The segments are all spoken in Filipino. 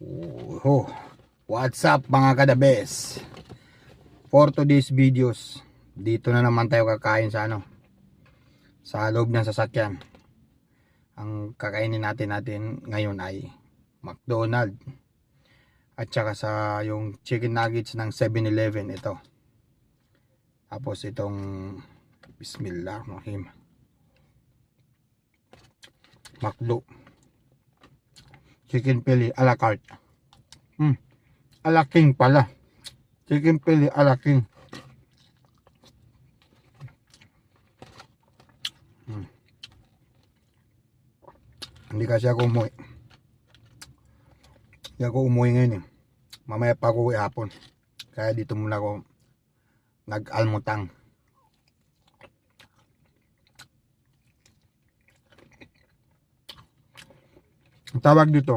Oh, what's up mga kadabes? For today's videos, dito na naman tayo kakain sa sa loob ng sasakyan. Ang kakainin natin ngayon ay McDonald at saka sa yung chicken nuggets ng 7-Eleven ito. Tapos itong Bismillahirrahmanirrahim, McDo chicken pili a la carte. A la king pala. Chicken pili a la king. Hindi kasi ako umuwi. Hindi ako umuwi ngayon eh. Mamaya pa ako uwi hapon. Kaya dito muna ako nag-almutang. Ang tawag dito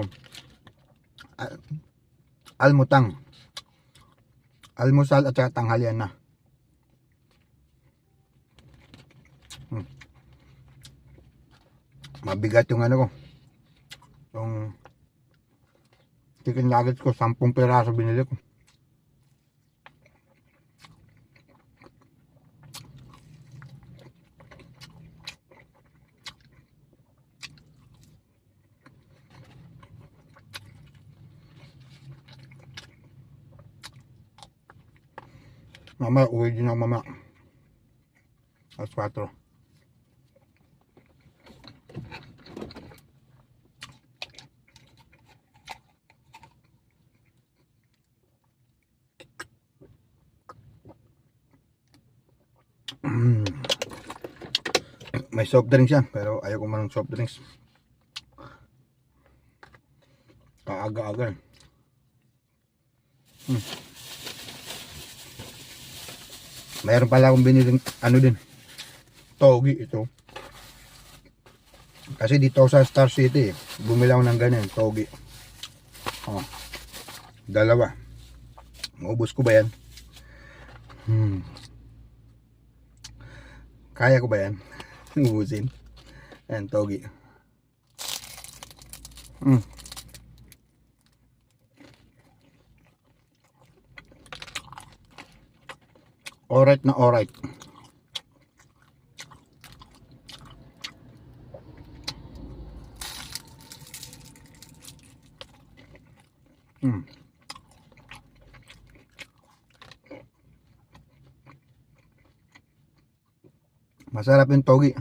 almutang. Almusal at saka tanghalian na. Mabigat yung ko. Yung chicken nuggets ko, 10 piraso binili ko. Mama, uwi din ako mama. Alas 4. May soft drinks yan, pero ayaw ko man ng soft drinks. Kaaga-aga. Mayroon pala akong biniling din, togi ito. Kasi dito sa Star City, bumili ako ng ganyan, togi. Dalawa. Maubos ko ba yan? Kaya ko ba yan? Ubusin. Ayan, togi. Alright na alright. Masarap yung togi.